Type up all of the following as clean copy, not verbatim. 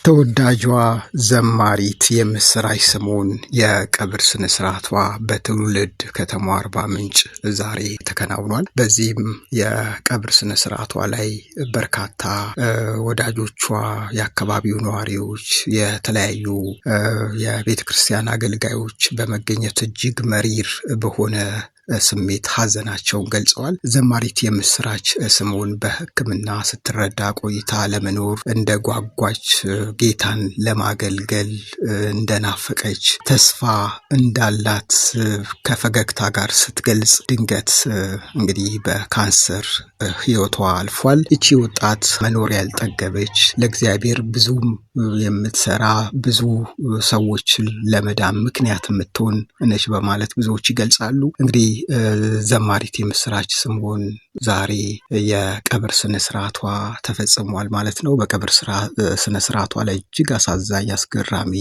ተወዳጇ ዘማሪት የምስራች ስምኦን የቀብር ስነ ስርዓቷ በትውልድ ከተማዋ አርባ ምንጭ ዛሬ ተከናውኗል። በዚህም የቀብር ስነ ስርዓቷ ላይ በርካታ ወዳጆቿ፣ የአካባቢው ነዋሪዎች፣ የተለያዩ የቤተ ክርስቲያን አገልጋዮች በመገኘት እጅግ መሪር በሆነ ስሜት ሀዘናቸውን ገልጸዋል። ዘማሪት የምስራች ስምኦን በሕክምና ስትረዳ ቆይታ ለመኖር እንደጓጓች፣ ጌታን ለማገልገል እንደናፈቀች፣ ተስፋ እንዳላት ከፈገግታ ጋር ስትገልጽ ድንገት እንግዲህ በካንሰር ህይወቷ አልፏል። እቺ ወጣት መኖር ያልጠገበች ለእግዚአብሔር ብዙም የምትሰራ ብዙ ሰዎችን ለመዳን ምክንያት የምትሆን ነች በማለት ብዙዎች ይገልጻሉ። እንግዲህ ዘማሪት የምስራች ስምኦን ዛሬ የቀብር ስነ ስርዓቷ ተፈጽሟል ማለት ነው። በቀብር ስነ ስርዓቷ ላይ እጅግ አሳዛኝ አስገራሚ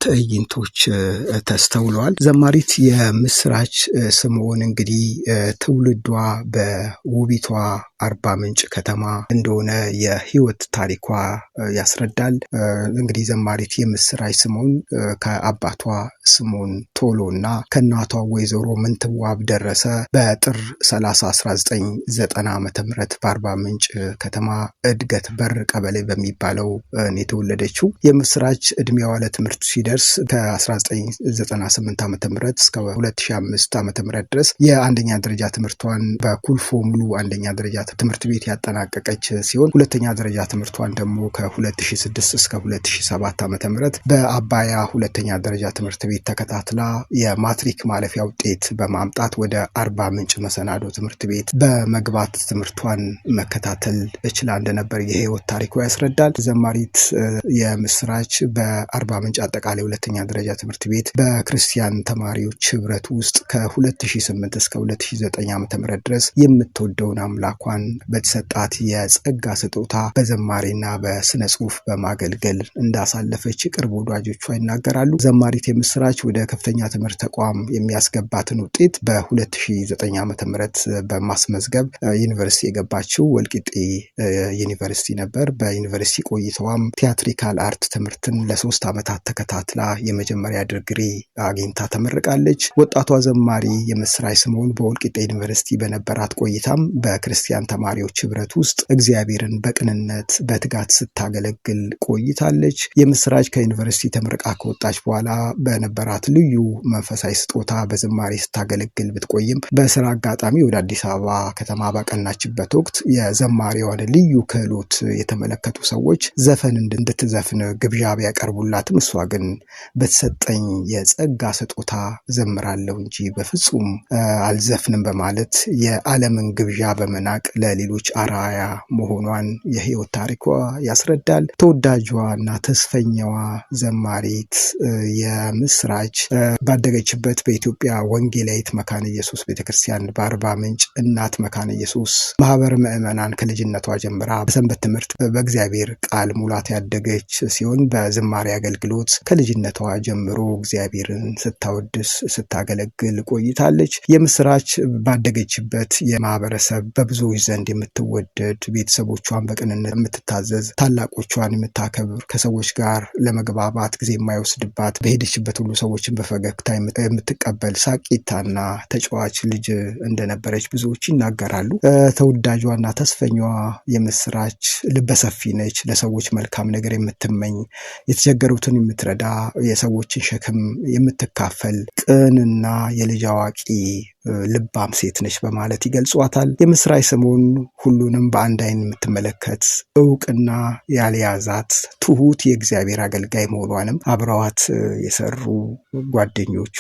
ትዕይንቶች ተስተውለዋል። ዘማሪት የምስራች ስምኦን እንግዲህ ትውልዷ በውቢቷ አርባ ምንጭ ከተማ እንደሆነ የህይወት ታሪኳ ያስረዳል። እንግዲህ ዘማሪት የምስራች ስምኦን ከአባቷ ስምኦን ቶሎና ከእናቷ ወይዘሮ ምንትዋብ ደረሰ በጥር 30 1990 ዓ.ም በአርባ ምንጭ ከተማ እድገት በር ቀበሌ በሚባለው የተወለደችው። የምስራች እድሜዋ ለትምህርት ሲደርስ ከ1998 ዓ.ም እስከ 2005 ዓ.ም ድረስ የአንደኛ ደረጃ ትምህርቷን በኩልፎ ሙሉ አንደኛ ደረጃ ትምህርት ቤት ያጠናቀቀች ሲሆን ሁለተኛ ደረጃ ትምህርቷን ደግሞ ከ2006 እስከ 2007 ዓ.ም በአባያ ሁለተኛ ደረጃ ትምህርት ቤት ተከታትላ የማትሪክ ማለፊያ ውጤት በማምጣት ወደ አርባ ምንጭ መሰናዶ ትምህርት ቤት በመግባት ትምህርቷን መከታተል እችላ እንደነበር የህይወት ታሪኳ ያስረዳል። ዘማሪት የምስራች በአርባ ምንጭ አጠቃላይ ሁለተኛ ደረጃ ትምህርት ቤት በክርስቲያን ተማሪዎች ህብረት ውስጥ ከ2008 እስከ 2009 ዓ.ም ድረስ የምትወደውን አምላኳን በተሰጣት የጸጋ ስጦታ በዘማሪና በስነ ጽሁፍ በማገልገል እንዳሳለፈች ቅርብ ወዳጆቿ ይናገራሉ። ዘማሪት የምስራች ወደ ከፍተኛ ትምህርት ተቋም የሚያስገባትን ውጤት በ2009 ዓ.ም በማስመዝገብ ዩኒቨርሲቲ የገባችው ወልቂጤ ዩኒቨርሲቲ ነበር። በዩኒቨርሲቲ ቆይታዋም ቲያትሪካል አርት ትምህርትን ለ3 ዓመታት ተከታትላ የመጀመሪያ ዲግሪ አግኝታ ተመርቃለች። ወጣቷ ዘማሪ የምስራች ስምኦን በወልቂጤ ዩኒቨርሲቲ በነበራት ቆይታም በክርስቲያን ተማሪዎች ህብረት ውስጥ እግዚአብሔርን በቅንነት በትጋት ስታገለግል ቆይታለች። የምስራች ከዩኒቨርሲቲ ተመርቃ ከወጣች በኋላ በነበራት ልዩ መንፈሳዊ ስጦታ በዝማሬ ስታገለግል ብትቆይም በስራ አጋጣሚ ወደ አዲስ አበባ ከተማ ባቀናችበት ወቅት የዘማሪዋን ልዩ ክህሎት የተመለከቱ ሰዎች ዘፈን እንድትዘፍን ግብዣ ቢያቀርቡላትም እሷ ግን በተሰጠኝ የጸጋ ስጦታ ዘምራለሁ እንጂ በፍጹም አልዘፍንም በማለት የዓለምን ግብዣ በመናቅ ለሌሎች አርአያ መሆኗን የህይወት ታሪኳ ያስረዳል። ተወዳጇና ተስፈኛዋ ዘማሪት የምስራች ባደገችበት በኢትዮጵያ ወንጌላዊት መካነ ኢየሱስ ቤተክርስቲያን በአርባ ምንጭ እናት መካነ ኢየሱስ ማህበር ምዕመናን ከልጅነቷ ጀምራ በሰንበት ትምህርት በእግዚአብሔር ቃል ሙላት ያደገች ሲሆን በዝማሬ አገልግሎት ከልጅነቷ ጀምሮ እግዚአብሔርን ስታወድስ ስታገለግል ቆይታለች። የምስራች ባደገችበት የማህበረሰብ በብዙዎች ዘንድ የምትወደድ፣ ቤተሰቦቿን በቅንነት የምትታዘዝ፣ ታላቆቿን የምታከብር፣ ከሰዎች ጋር ለመግባባት ጊዜ የማይወስድባት፣ በሄደችበት ሁሉ ሰዎችን በፈገግታ የምትቀበል ሳቂታና ተጫዋች ልጅ እንደነበረች ብዙዎች ይናገራሉ። ተወዳጇና ተስፈኛዋ የምስራች ልበሰፊ ነች። ለሰዎች መልካም ነገር የምትመኝ፣ የተቸገሩትን የምትረዳ፣ የሰዎችን ሸክም የምትካፈል፣ ቅንና የልጅ አዋቂ ልባም ሴት ነች በማለት ይገልጿታል። የምስራች ስምኦን ሁሉንም በአንድ አይን የምትመለከት፣ እውቅና ያልያዛት ትሁት የእግዚአብሔር አገልጋይ መሆኗንም አብረዋት የሰሩ ጓደኞቿ፣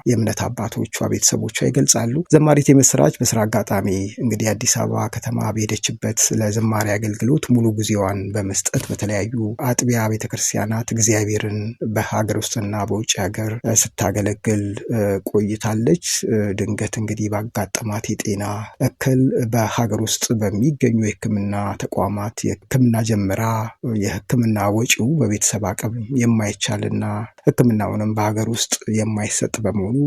የእምነት አባቶቿ፣ ቤተሰቦቿ ይገልጻሉ። ዘማሪት የምስራች በስራ አጋጣሚ እንግዲህ አዲስ አበባ ከተማ በሄደችበት ለዝማሬ አገልግሎት ሙሉ ጊዜዋን በመስጠት በተለያዩ አጥቢያ ቤተክርስቲያናት እግዚአብሔርን በሀገር ውስጥና በውጭ ሀገር ስታገለግል ቆይታለች። ድንገት ዓመት እንግዲህ ባጋጠማት የጤና እክል በሀገር ውስጥ በሚገኙ የሕክምና ተቋማት የሕክምና ጀምራ የሕክምና ወጪው በቤተሰብ አቅም የማይቻልና ሕክምናውንም በሀገር ውስጥ የማይሰጥ በመሆኑ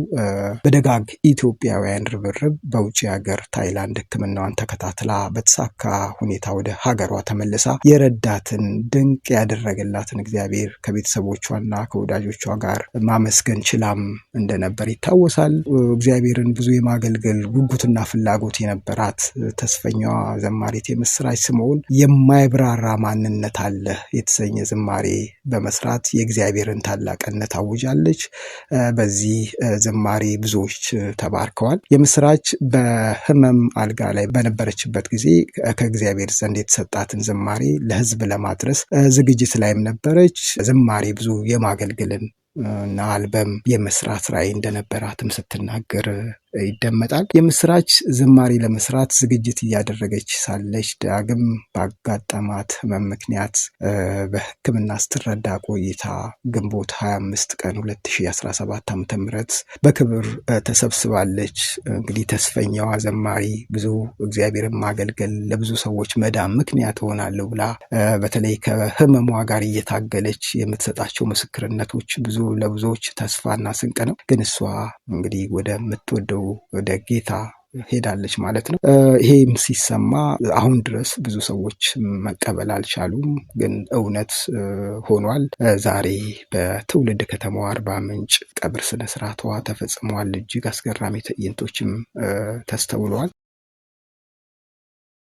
በደጋግ ኢትዮጵያውያን ርብርብ በውጭ ሀገር ታይላንድ ሕክምናዋን ተከታትላ በተሳካ ሁኔታ ወደ ሀገሯ ተመልሳ የረዳትን ድንቅ ያደረገላትን እግዚአብሔር ከቤተሰቦቿና ከወዳጆቿ ጋር ማመስገን ችላም እንደነበር ይታወሳል። እግዚአብሔርን ብዙ የማገልገል ጉጉትና ፍላጎት የነበራት ተስፈኛዋ ዘማሪት የምስራች ስምዖን የማይብራራ ማንነት አለ የተሰኘ ዝማሬ በመስራት የእግዚአብሔርን ታላቅነት አውጃለች። በዚህ ዝማሬ ብዙዎች ተባርከዋል። የምስራች በህመም አልጋ ላይ በነበረችበት ጊዜ ከእግዚአብሔር ዘንድ የተሰጣትን ዝማሬ ለህዝብ ለማድረስ ዝግጅት ላይም ነበረች። ዝማሬ ብዙ የማገልገልን እና አልበም የመስራት ራዕይ እንደነበራትም ስትናገር ይደመጣል። የምስራች ዝማሬ ለመስራት ዝግጅት እያደረገች ሳለች ዳግም ባጋጠማት ህመም ምክንያት በሕክምና ስትረዳ ቆይታ ግንቦት 25 ቀን 2017 ዓ.ም በክብር ተሰብስባለች። እንግዲህ ተስፈኛዋ ዘማሪ ብዙ እግዚአብሔርን ማገልገል ለብዙ ሰዎች መዳን ምክንያት እሆናለሁ ብላ በተለይ ከህመሟ ጋር እየታገለች የምትሰጣቸው ምስክርነቶች ብዙ ለብዙዎች ተስፋና ስንቅ ነው። ግን እሷ እንግዲህ ወደምትወደው ወደ ጌታ ሄዳለች ማለት ነው። ይሄም ሲሰማ አሁን ድረስ ብዙ ሰዎች መቀበል አልቻሉም፣ ግን እውነት ሆኗል። ዛሬ በትውልድ ከተማዋ አርባ ምንጭ ቀብር ስነስርዓቷ ተፈጽሟል። እጅግ አስገራሚ ትዕይንቶችም ተስተውለዋል።